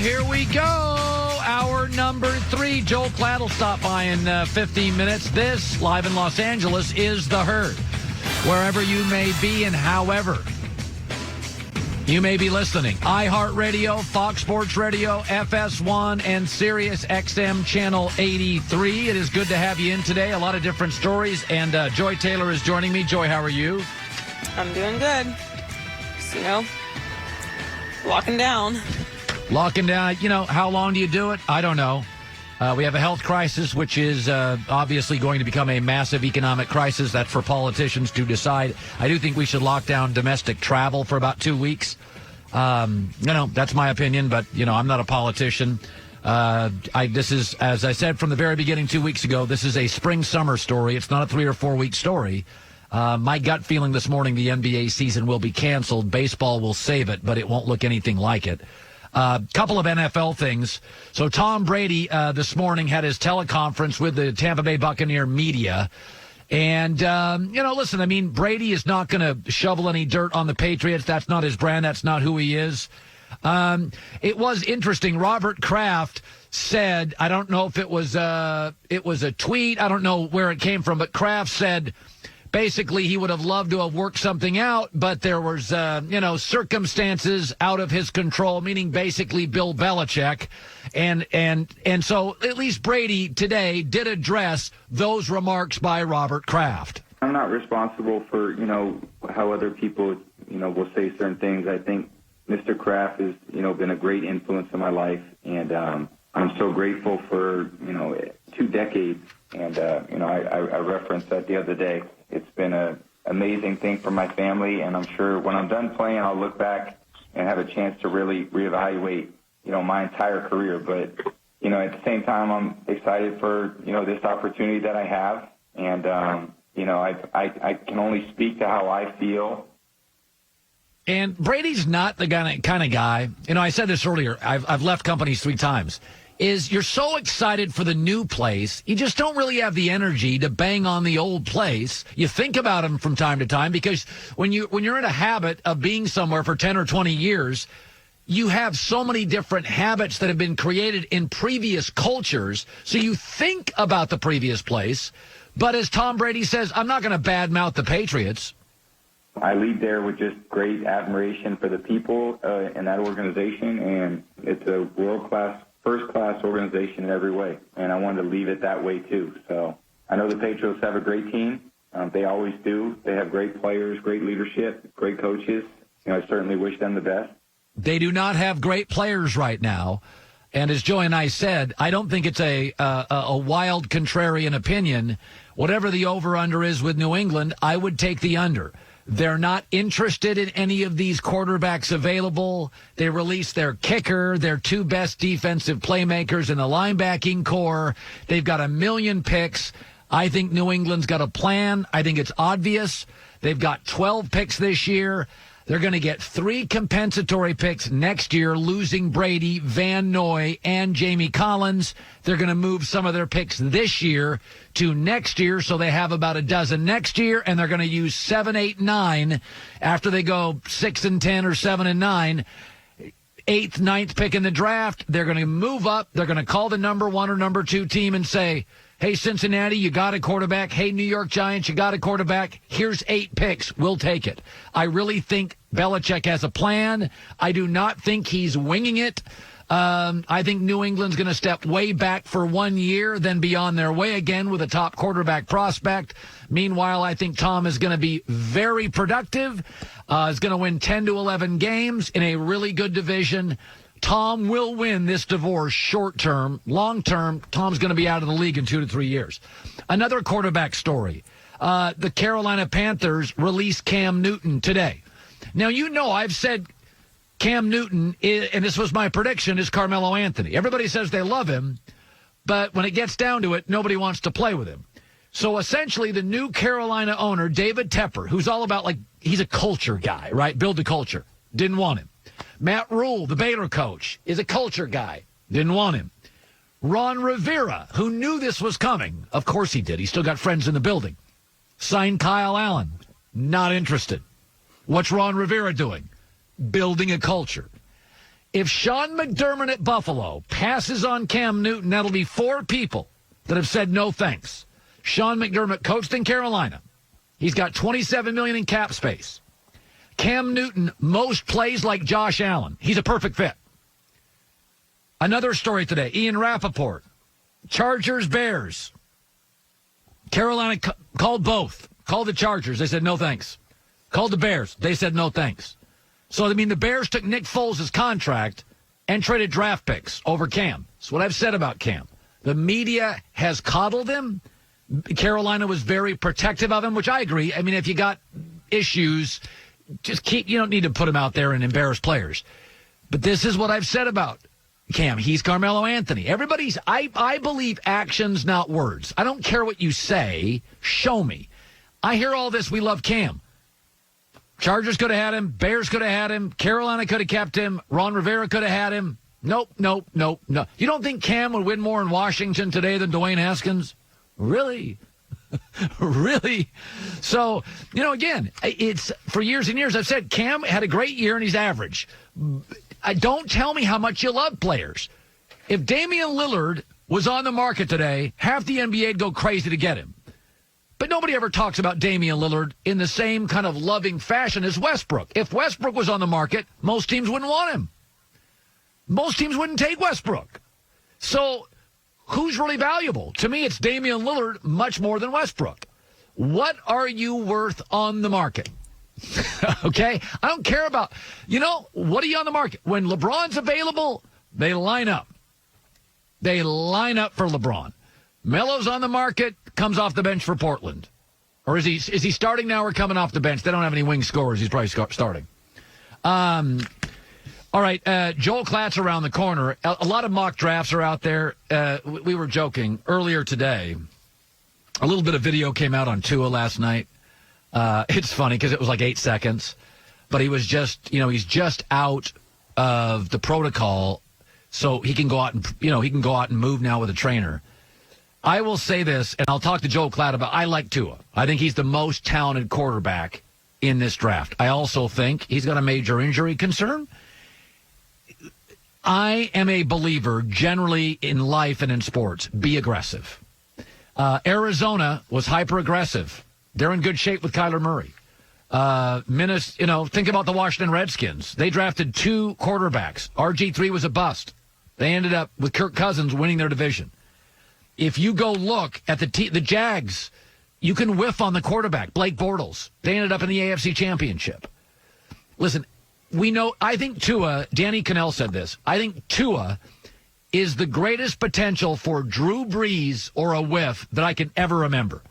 Here we go. Hour number 3. Joel Klatt will stop by in 15 minutes. This, live in Los Angeles, is The Herd. Wherever you may be and however you may be listening. iHeartRadio, Fox Sports Radio, FS1, and Sirius XM Channel 83. It is good to have you in today. A lot of different stories. And Joy Taylor is joining me. Joy, how are you? I'm doing good. Just, locking down. Locking down. How long do you do it? I don't know. We have a health crisis, which is obviously going to become a massive economic crisis. That's for politicians to decide. I do think we should lock down domestic travel for about 2 weeks. That's my opinion, but, I'm not a politician. This is, as I said from the very beginning 2 weeks ago, this is a spring-summer story. It's not a 3 or 4 week story. My gut feeling this morning, the NBA season will be canceled. Baseball will save it, but it won't look anything like it. Couple of NFL things. So Tom Brady this morning had his teleconference with the Tampa Bay Buccaneer media. And, listen, Brady is not going to shovel any dirt on the Patriots. That's not his brand. That's not who he is. It was interesting. Robert Kraft said, I don't know if it was a tweet. I don't know where it came from, but Kraft said, basically, he would have loved to have worked something out, but there was, circumstances out of his control, meaning basically Bill Belichick. And so at least Brady today did address those remarks by Robert Kraft. I'm not responsible for, how other people, will say certain things. I think Mr. Kraft has, been a great influence in my life. And I'm so grateful for, 2 decades. And, I referenced that the other day. It's been an amazing thing for my family, and I'm sure when I'm done playing, I'll look back and have a chance to really reevaluate, my entire career. But, at the same time, I'm excited for, this opportunity that I have. And, I can only speak to how I feel. And Brady's not the kind of guy, I said this earlier, I've left companies 3 times. Is you're so excited for the new place, you just don't really have the energy to bang on the old place. You think about them from time to time because when you're in a habit of being somewhere for 10 or 20 years, you have so many different habits that have been created in previous cultures. So you think about the previous place. But as Tom Brady says, I'm not going to badmouth the Patriots. I leave there with just great admiration for the people in that organization, and it's a world-class, first-class organization in every way, and I wanted to leave it that way too. So I know the Patriots have a great team. They always do. They have great players, great leadership, great coaches. I certainly wish them the best. They do not have great players right now, and as Joey and I said, I don't think it's a wild contrarian opinion. Whatever the over-under is with New England, I would take the under. They're not interested in any of these quarterbacks available. They released their kicker, their 2 best defensive playmakers in the linebacking core. They've got 1 million picks. I think New England's got a plan. I think it's obvious. They've got 12 picks this year. They're going to get 3 compensatory picks next year, losing Brady, Van Noy, and Jamie Collins. They're going to move some of their picks this year to next year, so they have about a dozen next year, and they're going to use 7, 8, 9 after they go 6 and 10 or 7 and 9. 8th, 9th pick in the draft. They're going to move up. They're going to call the number 1 or number 2 team and say, hey, Cincinnati, you got a quarterback. Hey, New York Giants, you got a quarterback. Here's 8 picks. We'll take it. I really think Belichick has a plan. I do not think he's winging it. I think New England's going to step way back for 1 year, then be on their way again with a top quarterback prospect. Meanwhile, I think Tom is going to be very productive. Is going to win 10 to 11 games in a really good division. Tom will win this divorce short term. Long term, Tom's going to be out of the league in 2 to 3 years. Another quarterback story. The Carolina Panthers released Cam Newton today. Now, I've said Cam Newton, and this was my prediction, is Carmelo Anthony. Everybody says they love him, but when it gets down to it, nobody wants to play with him. So essentially, the new Carolina owner, David Tepper, who's all about, he's a culture guy, right? Build a culture. Didn't want him. Matt Rule, the Baylor coach, is a culture guy. Didn't want him. Ron Rivera, who knew this was coming. Of course he did. He still got friends in the building. Signed Kyle Allen. Not interested. What's Ron Rivera doing? Building a culture. If Sean McDermott at Buffalo passes on Cam Newton, that'll be 4 people that have said no thanks. Sean McDermott coached in Carolina. He's got $27 million in cap space. Cam Newton, most plays like Josh Allen. He's a perfect fit. Another story today, Ian Rappaport. Chargers, Bears. Carolina called both. Called the Chargers. They said no thanks. Called the Bears. They said no thanks. So, I mean, the Bears took Nick Foles' contract and traded draft picks over Cam. That's what I've said about Cam. The media has coddled him. Carolina was very protective of him, which I agree. I mean, if you got issues, you don't need to put him out there and embarrass players. But this is what I've said about Cam. He's Carmelo Anthony. I believe actions, not words. I don't care what you say. Show me. I hear all this. We love Cam. Chargers could have had him. Bears could have had him. Carolina could have kept him. Ron Rivera could have had him. Nope. You don't think Cam would win more in Washington today than Dwayne Haskins? Really? Really? So, again, it's for years and years I've said Cam had a great year and he's average. Don't tell me how much you love players. If Damian Lillard was on the market today, half the NBA would go crazy to get him. But nobody ever talks about Damian Lillard in the same kind of loving fashion as Westbrook. If Westbrook was on the market, most teams wouldn't want him. Most teams wouldn't take Westbrook. So who's really valuable? To me, it's Damian Lillard much more than Westbrook. What are you worth on the market? Okay? I don't care about, what are you on the market? When LeBron's available, they line up. They line up for LeBron. Melo's on the market, comes off the bench for Portland. Or is he starting now or coming off the bench? They don't have any wing scorers. He's probably starting. All right, Joel Klatt's around the corner. A lot of mock drafts are out there. We were joking earlier today. A little bit of video came out on Tua last night. It's funny because it was like 8 seconds. But he was just, he's just out of the protocol, so he can go out and move now with a trainer. I will say this, and I'll talk to Joel Klatt about. I like Tua. I think he's the most talented quarterback in this draft. I also think he's got a major injury concern. I am a believer, generally in life and in sports, be aggressive. Arizona was hyper-aggressive. They're in good shape with Kyler Murray. Think about the Washington Redskins. They drafted 2 quarterbacks. RG3 was a bust. They ended up with Kirk Cousins winning their division. If you go look at the Jags, you can whiff on the quarterback, Blake Bortles. They ended up in the AFC Championship. Listen, I think Tua, Danny Cannell said this, I think Tua is the greatest potential for Drew Brees or a whiff that I can ever remember.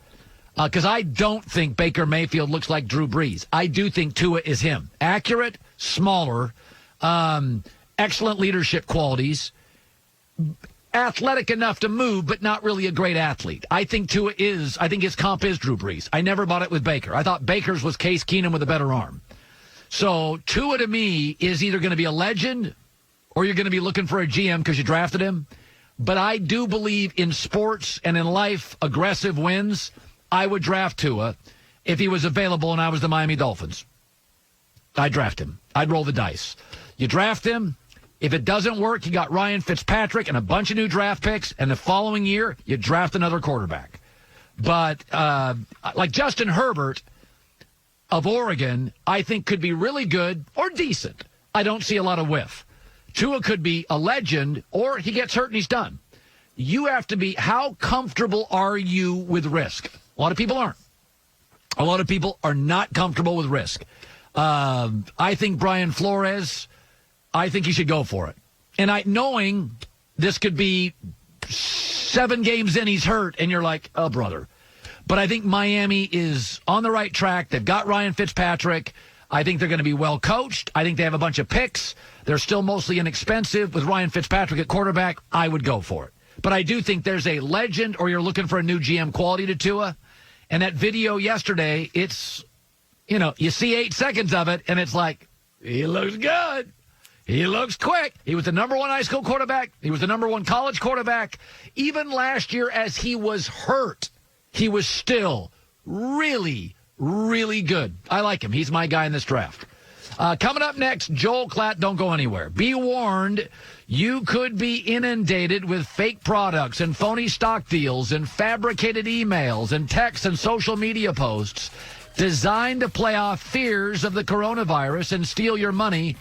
Because I don't think Baker Mayfield looks like Drew Brees. I do think Tua is him. Accurate, smaller, excellent leadership qualities, athletic enough to move, but not really a great athlete. I think his comp is Drew Brees. I never bought it with Baker. I thought Baker's was Case Keenum with a better arm. So Tua to me is either going to be a legend or you're going to be looking for a GM because you drafted him. But I do believe in sports and in life, aggressive wins. I would draft Tua if he was available and I was the Miami Dolphins. I'd draft him. I'd roll the dice. You draft him. If it doesn't work, you got Ryan Fitzpatrick and a bunch of new draft picks, and the following year, you draft another quarterback. But like Justin Herbert of Oregon, I think could be really good or decent. I don't see a lot of whiff. Tua could be a legend, or he gets hurt and he's done. You have to be, how comfortable are you with risk? A lot of people aren't. A lot of people are not comfortable with risk. I think Brian Flores, I think he should go for it. And knowing this could be 7 games in, he's hurt, and you're like, oh, brother. But I think Miami is on the right track. They've got Ryan Fitzpatrick. I think they're going to be well coached. I think they have a bunch of picks. They're still mostly inexpensive. With Ryan Fitzpatrick at quarterback, I would go for it. But I do think there's a legend, or you're looking for a new GM quality to Tua. And that video yesterday, it's, you see 8 seconds of it, and it's like, he looks good. He looks quick. He was the number 1 high school quarterback. He was the number 1 college quarterback. Even last year, as he was hurt, he was still really, really good. I like him. He's my guy in this draft. Coming up next, Joel Klatt, don't go anywhere. Be warned, you could be inundated with fake products and phony stock deals and fabricated emails and texts and social media posts designed to play off fears of the coronavirus and steal your money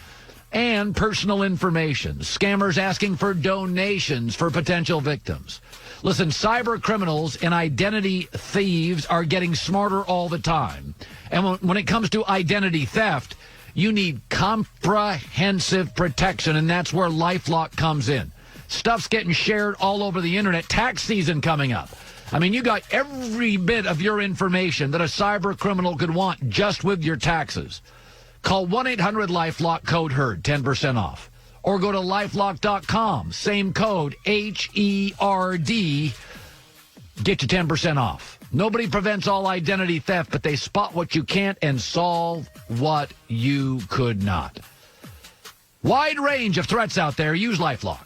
and personal information. Scammers asking for donations for potential victims. Listen, cyber criminals and identity thieves are getting smarter all the time. And when it comes to identity theft, you need comprehensive protection, and that's where LifeLock comes in. Stuff's getting shared all over the internet. Tax season coming up. I mean, you got every bit of your information that a cyber criminal could want just with your taxes. Call 1-800-LifeLock, code HERD, 10% off. Or go to lifelock.com, same code, HERD, get you 10% off. Nobody prevents all identity theft, but they spot what you can't and solve what you could not. Wide range of threats out there. Use LifeLock.